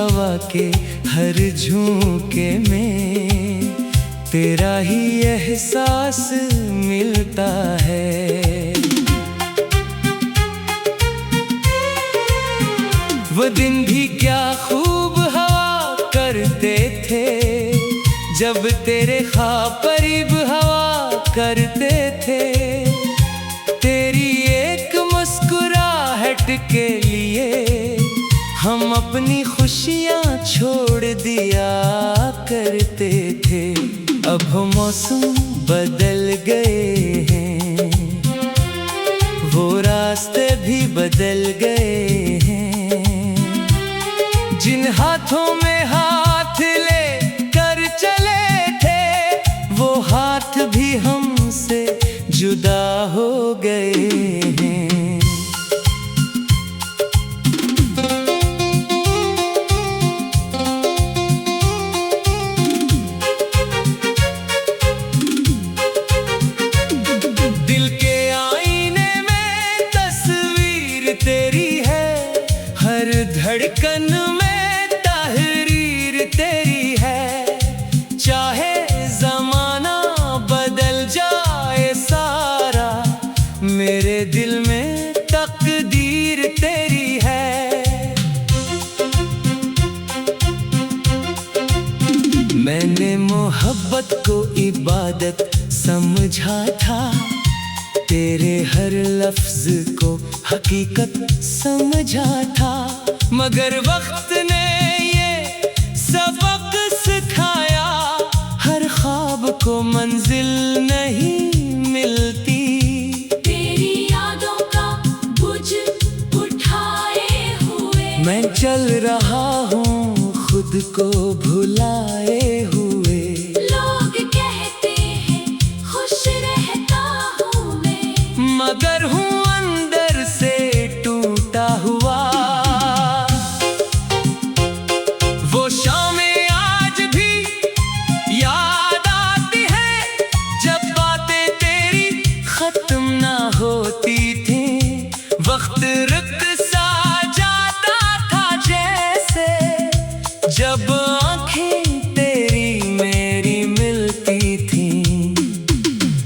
हवा के हर झोंके में तेरा ही एहसास मिलता है। वो दिन भी क्या खूब हवा करते थे, जब तेरे ख्वाब करीब हवा करते थे। तेरी एक मुस्कुराहट के लिए हम अपनी खुशियाँ छोड़ दिया करते थे। अब मौसम बदल गए हैं, वो रास्ते भी बदल गए हैं। जिन हाथों में हाथ ले कर चले थे, वो हाथ भी हमसे जुदा हो गए हैं। दिल के आईने में तस्वीर तेरी है, हर धड़कन में तहरीर तेरी है। चाहे जमाना बदल जाए सारा, मेरे दिल में तकदीर तेरी है। मैंने मोहब्बत को इबादत समझा था, तेरे हर लफ्ज को हकीकत समझा था। मगर वक्त ने ये सबक सिखाया, हर ख्वाब को मंजिल नहीं मिलती। तेरी यादों का बोझ उठाए हुए मैं चल रहा हूँ खुद को भुलाए हुए। लोग कहते हैं खुश रहता हूँ मैं, मगर हूँ अंदर से टूटा हुआ। वो शामें आज भी याद आती है, जब बातें तेरी खत्म ना होती थी। वक्त रुक सा जाता था जैसे, जब आंखें तेरी मेरी मिलती थी।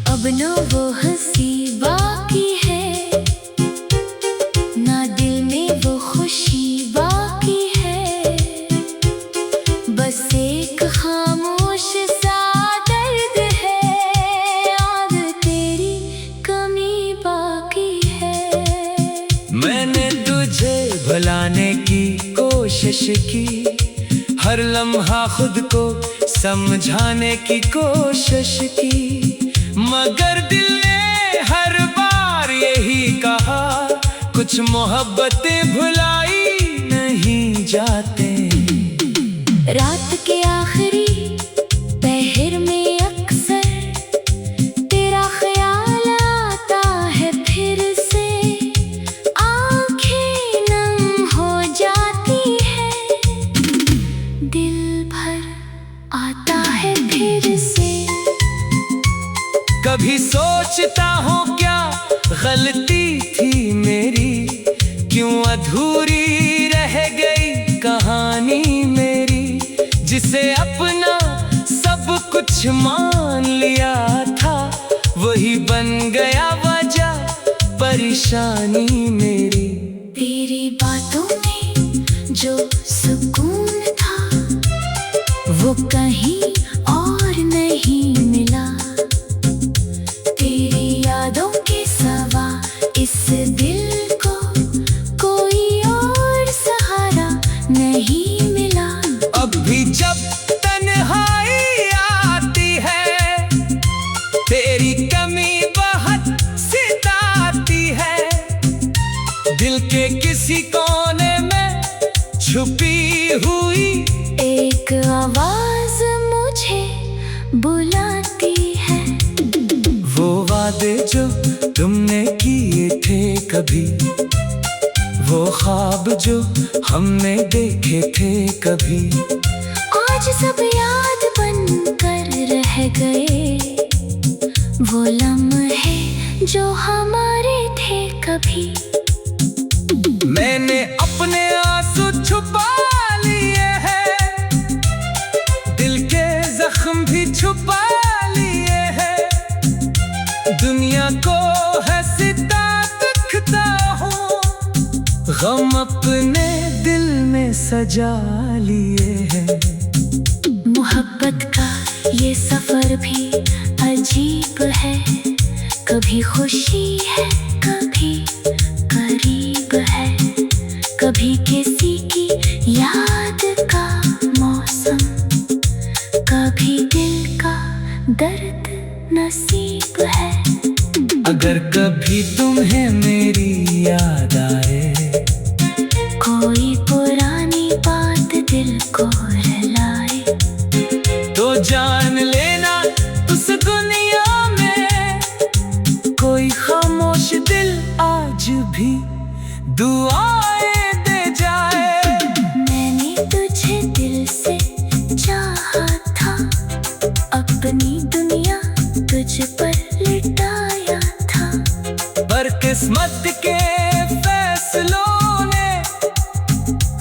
अब न वो हंसी बाकी है, ना दिल में वो खुशी बाकी है। बस एक खामोश सा दर्द है, याद तेरी कमी बाकी है। मैंने तुझे भुलाने की कोशिश की, हर लम्हा खुद को समझाने की कोशिश की। मगर दिल ने हर बार यही कहा, कुछ मोहब्बतें भुलाई नहीं जाते। रात के आखिरी पहर में अक्सर तेरा ख्याल आता है फिर से। आंखें नम हो जाती है, दिल भर आता है फिर से। कभी सोचता हूँ क्या गलती थी मेरी, क्यों अधूरी रह गई कहानी मेरी। जिसे अपना सब कुछ मान लिया था, वही बन गया वजह परेशानी मेरी। तेरी बातों में जो सुकून था, वो कहीं और नहीं मिला। तेरी यादों के सिवा इस दिल को कोई और सहारा नहीं मिला। अब भी जब तन्हाई आती है, तेरी कमी बहुत सताती है। दिल के किसी कोने में छुपी हुई एक आवाज मुझे बुलाती है। वो वादे जो तुमने किए थे कभी, वो ख्वाब जो हमने देखे थे कभी, आज सब याद बन कर रह गए। वो लम्हे जो हमारे थे कभी। मैंने अपने आंसू छुपा लिए सजा लिए हैं। मोहब्बत का ये सफर भी अजीब है, कभी खुशी है कभी करीब है, कभी किसी की याद का मौसम, कभी दिल का दर्द नसीब है। अगर कभी तुम्हें मेरी याद आए, कोई पुरानी बात दिल को रुलाए, तो जान लेना उस दुनिया में कोई खामोश दिल आज भी दुआएं दे जाए। मैंने तुझे दिल से चाहा था, अपनी दुनिया तुझ पर लिटाया था, पर किस्मत के फैसलों ने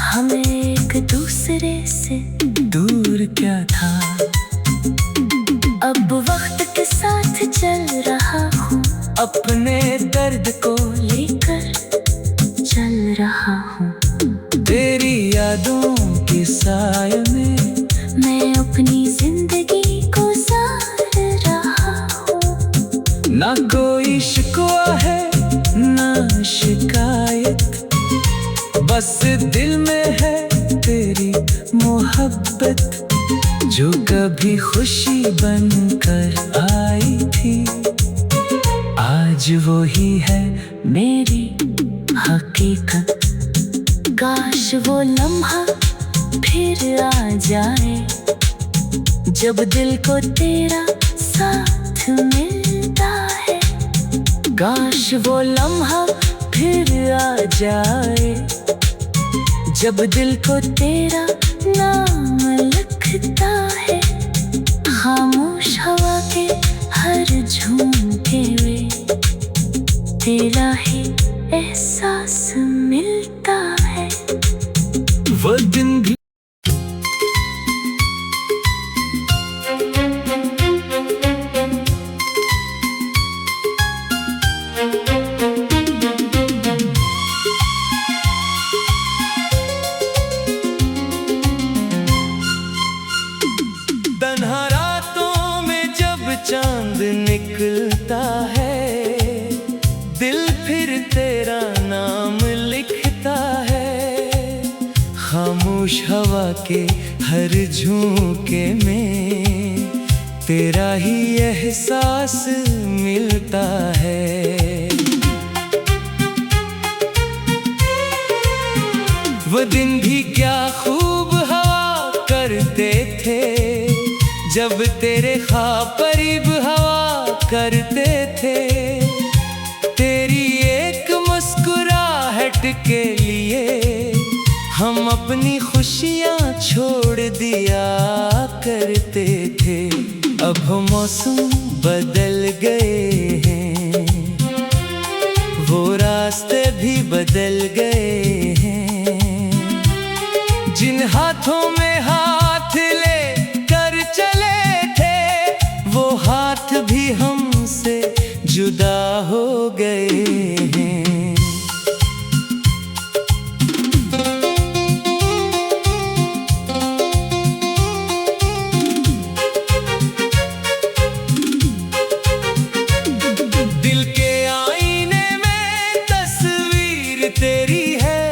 हमें एक दूसरे से दूर क्या था। अब वक्त के साथ चल रहा हूँ, अपने दर्द को लेकर चल रहा हूँ, तेरी यादों के साए में मैं अपनी जिंदगी गुजार रहा हूँ। ना कोई शिकवा है ना शिकायत, बस दिल में है तेरी मोहब्बत, जो कभी खुशी बनकर आई थी, आज वो ही है मेरी हकीकत। काश वो लम्हा फिर आ जाए, जब दिल को तेरा साथ मिलता है। काश वो लम्हा फिर आ जाए, जब दिल को तेरा नाम लिखता है। खामोश हवा के हर झोंके में तेरा ही एहसास मिलता है। वो दिन भी तन्हा रातों में जब चांद निकलता है, दिल फिर तेरा नाम लिखता है। खामोश हवा के हर झोंके में तेरा ही एहसास मिलता है। वो दिन भी क्या खूब हवा करते थे, जब तेरे ख्वाब करीब हवा करते थे। तेरी एक मुस्कुराहट के लिए हम अपनी खुशियाँ छोड़ दिया करते थे। अब मौसम बदल गए हैं, वो रास्ते भी बदल गए हैं। जिन हाथों में हाथ ले कर चले थे, वो हाथ भी हमसे जुदा हो गए हैं। दिल के आईने में तस्वीर तेरी है,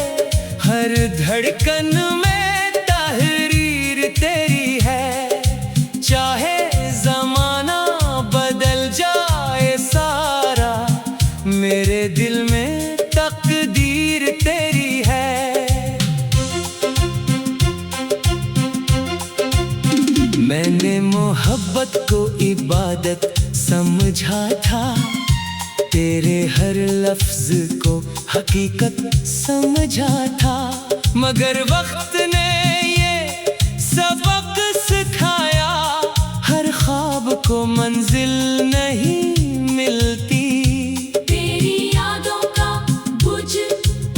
हर धड़कन में तहरीर तेरी है। चाहे जमाना बदल जाए सारा, मेरे दिल में तकदीर तेरी है। मैंने मोहब्बत को इबादत समझा था, तेरे हर लफ्ज को हकीकत समझा था। मगर वक्त ने ये सबक सिखाया, हर ख्वाब को मंजिल नहीं मिलती। तेरी यादों का बुझ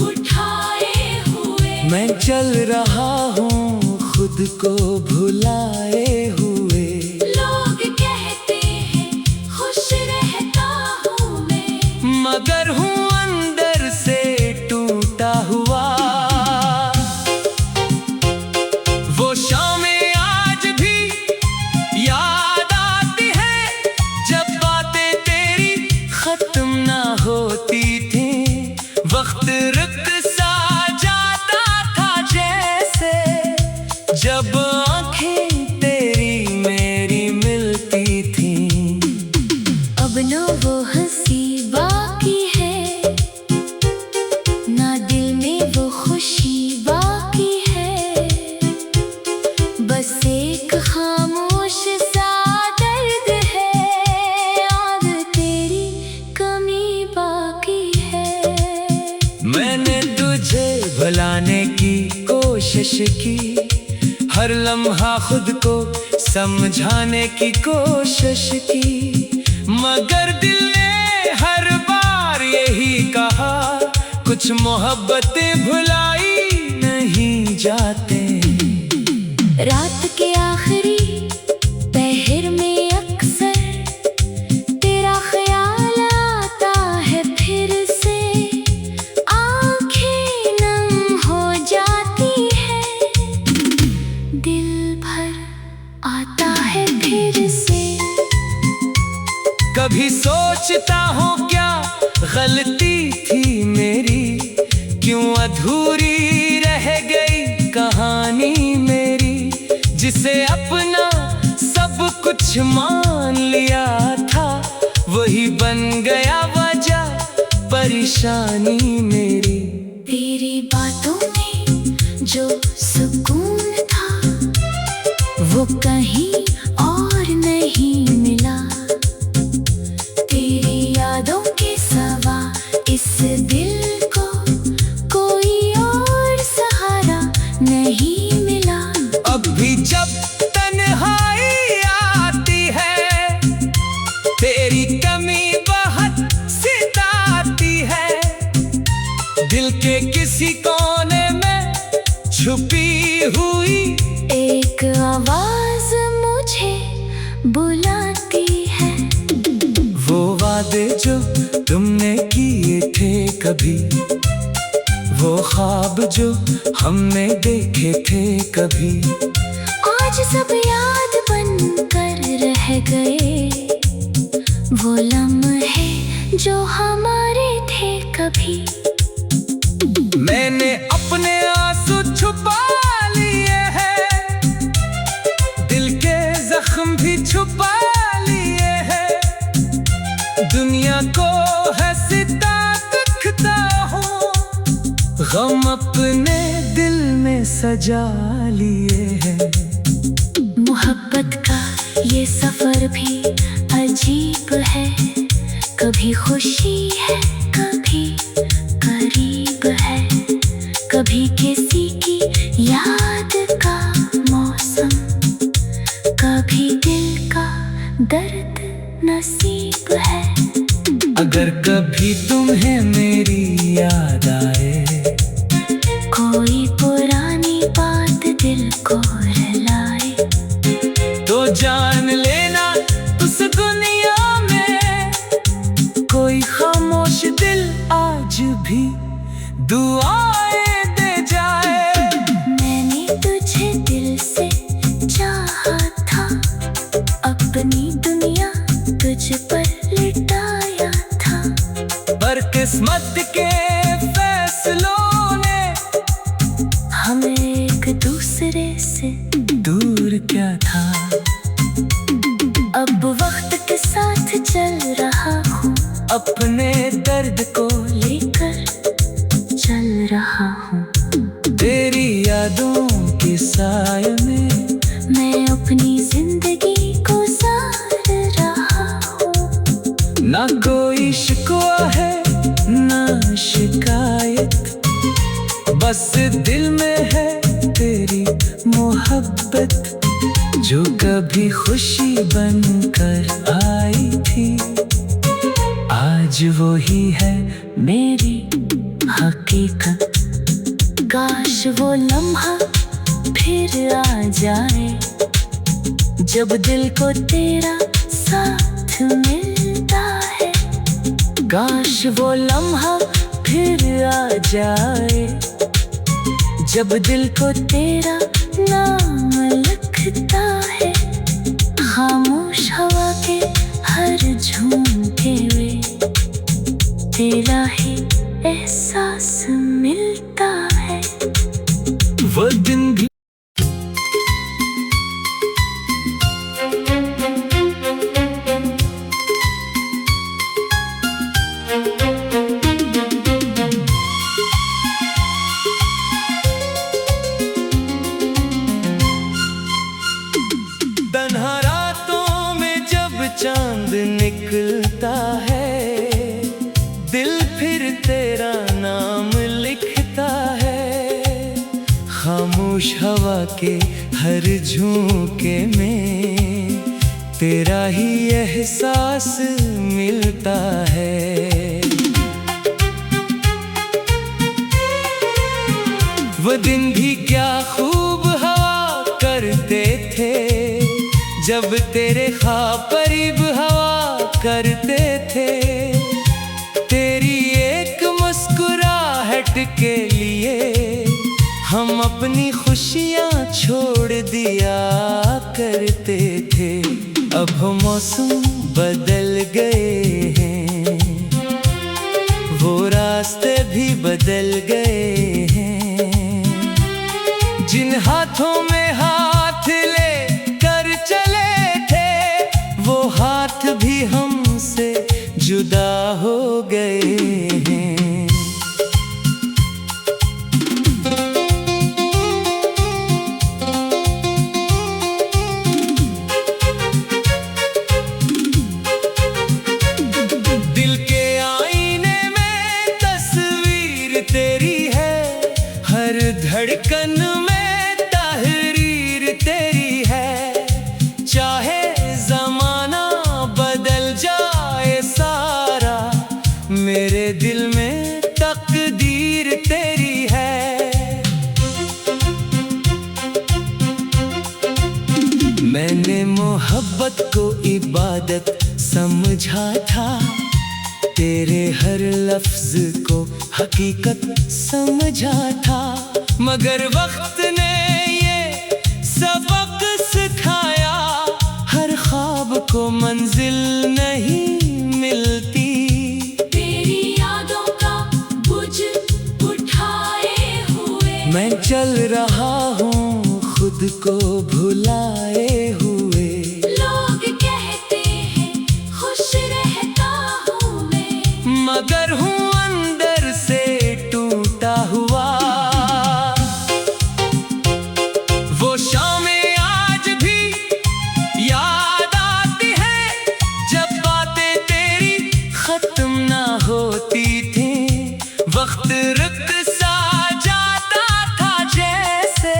उठाए हुए मैं चल रहा हूँ खुद को भुलाए हुए। लोग कहते हैं खुश रहता हूँ मैं, मगर हूँ अंदर से टूटा हुआ। जब आंखें तेरी मेरी मिलती थी। अब न वो हंसी बाकी है, ना दिल में वो खुशी बाकी है। बस एक खामोश सा दर्द है, याद तेरी कमी बाकी है। मैंने तुझे भुलाने की कोशिश की, हर लम्हा खुद को समझाने की कोशिश की, मगर दिल ने हर बार यही कहा, कुछ मोहब्बतें भुलाई नहीं जाते। रात के आखिरी पहर में अक्सर तेरा ख्याल आता है फिर से, आंखें नम हो जाती है, दिल भर आता है फिर से। कभी सोचता हूँ क्या गलती थी मेरी, क्यों अधूरी रह गई कहानी मेरी, जिसे अपना सब कुछ मान लिया था, वही बन गया वजह परेशानी मेरी। तेरी बातों में जो सुकून था, वो कहीं और नहीं मिला। तेरी यादों के सिवा इस दिल को कोई और सहारा नहीं मिला। अब भी जब तन्हाई आती है, तेरी कमी बहुत सताती है, दिल के किसी कोने में छुपी हुई एक आवाज मुझे बुलाती है। वो वादे जो तुमने किए थे कभी, वो ख्वाब जो हमने देखे थे कभी, आज सब याद बनकर रह गए। वो लम्हे जो हमारे थे कभी। मैंने अपने आंसू छुपा लिए हैं, दिल के जख्म भी छुपा लिए हैं, दुनिया को हंसता दिखता हूँ, गम अपने दिल में सजा लिए हैं। मोहब्बत का ये सफर भी अजीब है, कभी खुशी है कभी करीब है, कभी किसी की याद का मौसम, कभी दिल का दर्द नसीब है। अगर कभी तुम्हें मेरी याद आए, कोई पुरानी बात दिल को रुलाए, तो जान लेना उस दुनिया में कोई खामोश दिल आज भी दुआएं दे जाए। मैंने तुझे दिल से चाहा था, अपनी दुनिया तुझ पर लिटाया था, पर किस्मत के फैसलों ने हमें एक दूसरे से दूर क्या था। अब वक्त के साथ चल रहा हूँ, अपने दर्द को लेकर चल रहा हूँ। तेरी यादों के साए में मैं अपनी जिंदगी गुजार रहा हूँ। ना कोई शिकवा है ना शिकायत, बस दिल में है तेरी मोहब्बत, जो कभी खुशी बनकर आई थी, आज वो ही है मेरी हकीकत। काश वो लम्हा फिर आ जाए, जब दिल को तेरा साथ मिलता है। काश वो लम्हा फिर आ जाए, जब दिल को तेरा नाम लिखता है। खामोश हवा के हर झूमते में तेरा ही एहसास मिलता है। वो दिन भी हर झोंके में तेरा ही एहसास मिलता है। वो दिन भी क्या खूब हवा करते थे, जब तेरे ख्वाब करीब हवा करते थे। तेरी एक मुस्कुराहट के लिए हम अपनी खुशियाँ छोड़ दिया करते थे। अब मौसम बदल गए हैं, वो रास्ते भी बदल गए हैं। जिन हाथों में हाथ ले कर चले थे, वो हाथ भी हमसे जुदा हो गए हैं। दिल के आईने में तस्वीर तेरी है, हर धड़कन में तहरीर तेरी है। चाहे जमाना बदल जाए सारा, मेरे दिल में तकदीर तेरी है। मैंने मोहब्बत को इबादत समझा था, तेरे हर लफ्ज को हकीकत समझा था। मगर वक्त ने ये सबक सिखाया, हर ख्वाब को मंजिल नहीं मिलती। तेरी यादों का बोझ उठाए हुए मैं चल रहा हूँ खुद को भुलाए हुए। लोग कहते हैं खुश रहता हूँ मैं, मगर हूँ अंदर से टूटा हुआ। वो शामें आज भी याद आती है, जब बातें तेरी खत्म ना होती थी। वक्त रुक सा जाता था जैसे,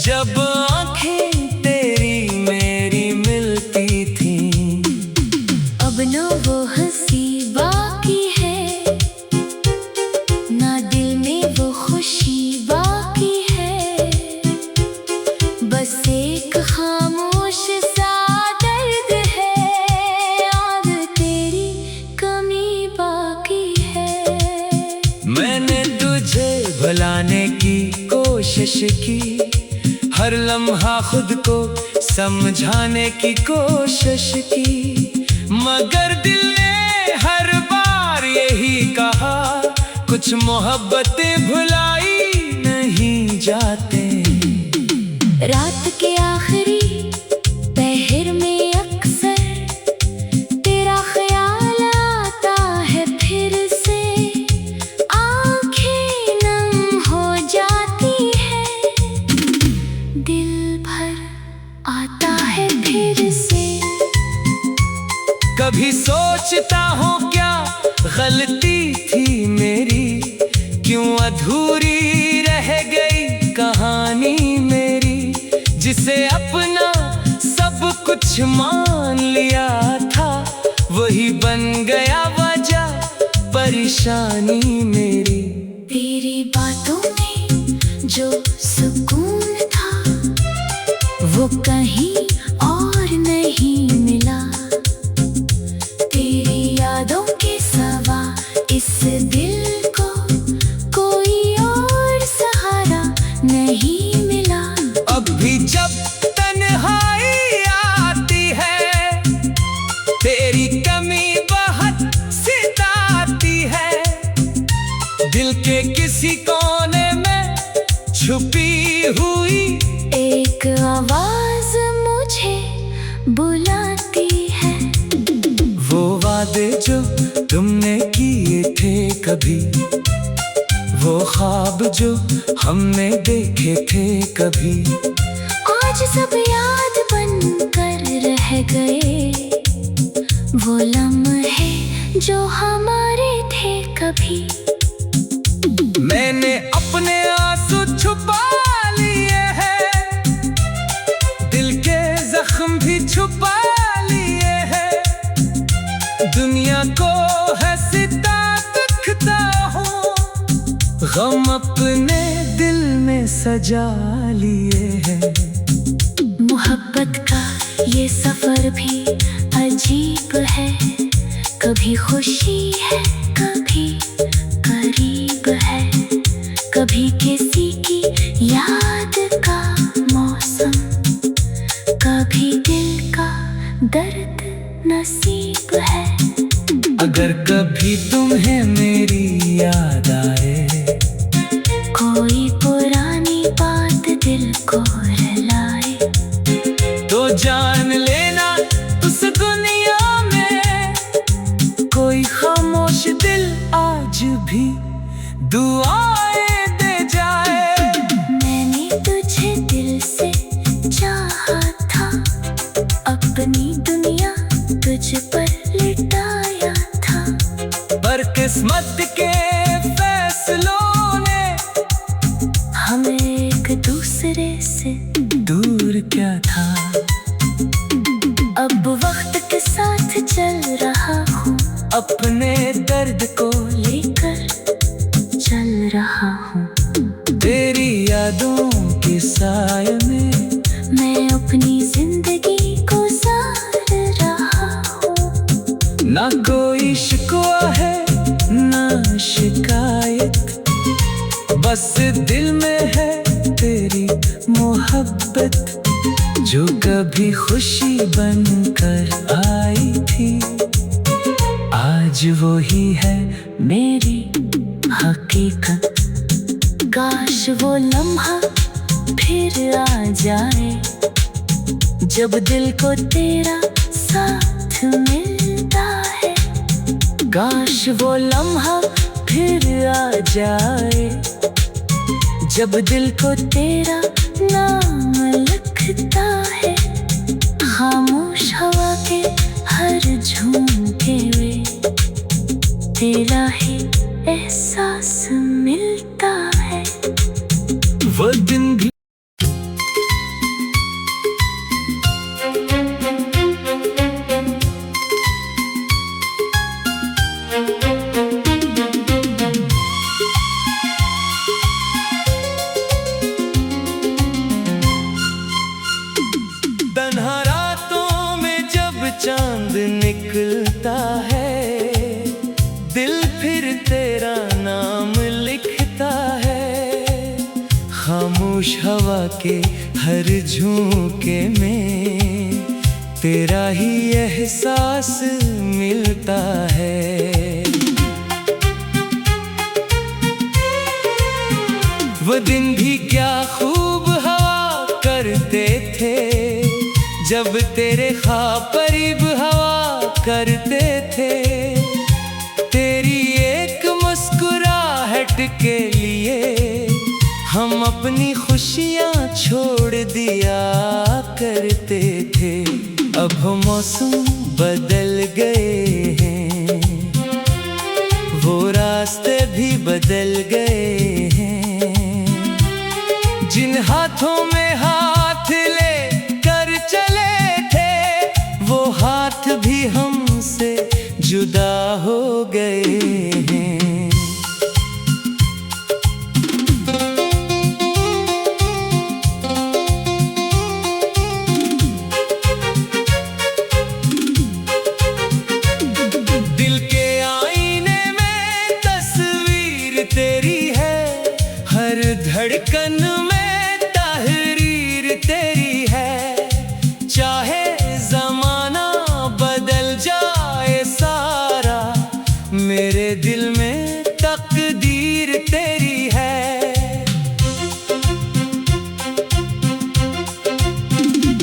जब आंखें तेरी मेरी मिलती थी। अब न वो हंसी बाकी है, ना दिल में वो खुशी बाकी है। बस एक खामोश सा दर्द है, याद तेरी कमी बाकी है। मैंने तुझे भुलाने की कोशिश की, हर लम्हा खुद को समझाने की कोशिश की। मगर दिल ने हर बार यही कहा, कुछ मोहब्बतें भुलाई नहीं जाते। रात के आखिरी पहर में अक्सर तेरा ख्याल आता है फिर से। आंखें नम हो जाती है, दिल भर आता है फिर से। कभी सोचता हूँ क्या गलती थी मेरी, क्यों अधूरी रह गई कहानी मेरी। जिसे अपना सब कुछ मान लिया था, वही बन गया वजह परेशानी मेरी। तेरी बातों में जो सुकून था, वो कहीं और नहीं मिला। तेरी यादों के सिवा इस दिल को कोई और सहारा नहीं मिला। अब भी जब तन्हाई आती है, तेरी कमी बहुत सताती है। दिल के किसी कोने में छुपी हुई एक आवाज मुझे बुलाती है। वो वादे जो तुमने किए थे कभी, वो ख्वाब जो हमने देखे थे कभी, आज सब याद बनकर रह गए। वो लम्हे जो हमारे थे कभी। मैंने अपने आंसू छुपा लिए हैं, सजा लिए हैं। मोहब्बत का ये सफर भी अजीब है, कभी खुशी है कभी करीब है, कभी किसी की याद का मौसम, कभी दिल का दर्द नसीब है। अगर कभी तुम्हें मेरी याद आए, कोई पुरानी बात दिल को रुलाए, तो जान लेना उस दुनिया में कोई खामोश दिल आज भी दुआएं दे जाए। मैंने तुझे दिल से चाहा था, अपनी दुनिया तुझ पर लिटाया था, पर किस्मत के फैसलों ने हमें एक दूसरे से दूर क्या था। अब वक्त के साथ चल रहा हूँ, अपने दर्द को लेकर चल रहा हूँ। तेरी यादों के साए में मैं अपनी जिंदगी गुजार रहा हूँ। ना कोई शिकवा है ना शिकायत, बस दिल में है तेरी मोहब्बत, जो कभी खुशी बनकर आई थी, आज वो ही है मेरी हकीकत। काश वो लम्हा फिर आ जाए, जब दिल को तेरा साथ मिलता है। काश वो लम्हा फिर आ जाए, जब दिल को तेरा नाम लिखता है। खामोश हवा के हर झोंके में तेरा ही एहसास मिलता है। वो दिन भी तन्हा रातों में जब चांद निकलता है, दिल फिर तेरा नाम लिखता है। खामोश हवा के हर झोंके में तेरा ही एहसास मिलता है। वो दिन भी क्या खूब हवा करते थे, जब तेरे ख्वाब करीब हवा करते थे। तेरी एक मुस्कुराहट के लिए हम अपनी खुशियाँ छोड़ दिया करते थे। अब मौसम बदल गए हैं, वो रास्ते भी बदल गए हैं। जिन हाथों में हाथ ले कर चले थे, वो हाथ भी हमसे जुदा हो गए हैं। दिल के आईने में तस्वीर तेरी है, हर धड़कन में तहरीर तेरी है। चाहे जमाना बदल जाए सारा, मेरे दिल में तकदीर तेरी है।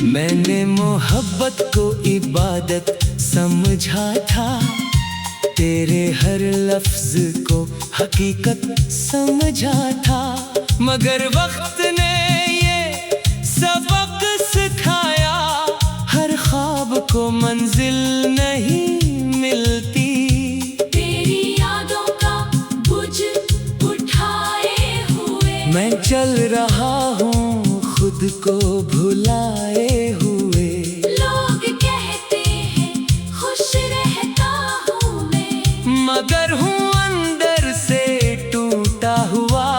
मैंने मोहब्बत को इबादत समझा था, तेरे हर लफ्ज को हकीकत समझा था। मगर वक्त ने ये सबक सिखाया, हर ख्वाब को मंजिल नहीं मिलती। तेरी यादों का बुझ उठाए हुए मैं चल रहा हूँ खुद को भुलाए हुए। लोग कहते हैं खुश रहता हूँ मैं, मगर हूँ अंदर से टूटा हुआ।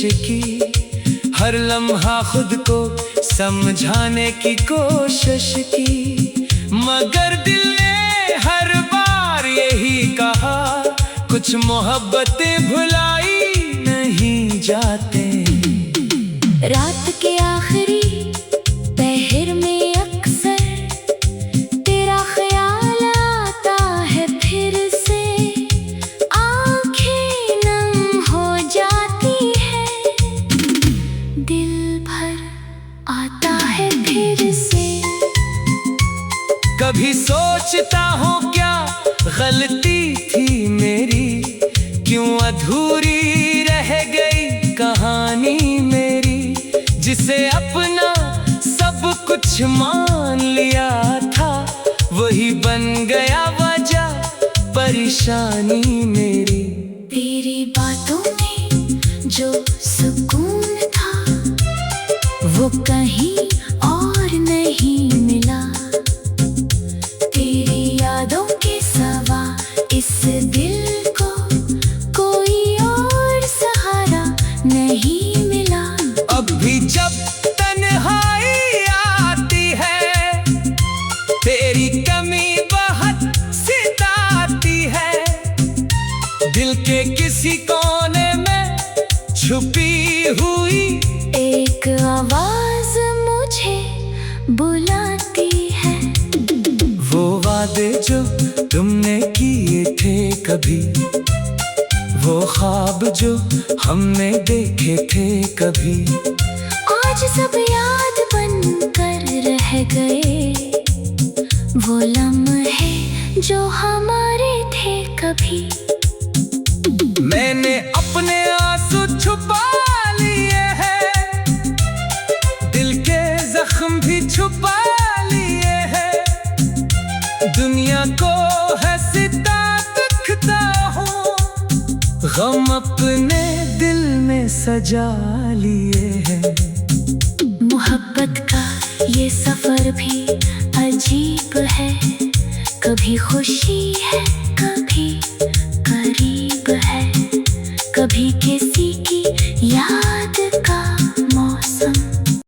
की, हर लम्हा खुद को समझाने की कोशिश की, मगर दिल ने हर बार यही कहा, कुछ मोहब्बतें भुलाई नहीं जाते। रात के आखिरी पहर में अक्सर तेरा ख्याल आता है फिर से, आंखें नम हो जाती है, दिल भर आता है फिर से। कभी सोचता हूँ क्या गलती थी मेरी, क्यों अधूरी रह गई कहानी मेरी, जिसे अपना सब कुछ मान लिया था, वही बन गया वजह परेशानी मेरी। तेरी बातों में जो सुकून था वो कहीं और नहीं मिला, तेरी यादों के सिवा इस दिल को कोई और सहारा नहीं मिला। अब भी जब तन्हाई आती है, तेरी कमी बहुत सताती है, दिल के किसी कोने में छुपी हुई एक आवाज मुझे बुलाती है। वो वादे जो तुमने किए थे कभी, वो ख्वाब जो हमने देखे थे कभी, आज सब याद बनकर रह गए, वो लम्हे जो हमारे थे कभी। मैंने अपने आंसू छुपा लिए हैं, दिल के जख्म भी छुपा लिए हैं, दुनिया को हंसता दिखता हूँ, गम अपने दिल में सजा लिए हैं। मोहब्बत का ये सफर भी अजीब है, कभी खुशी है कभी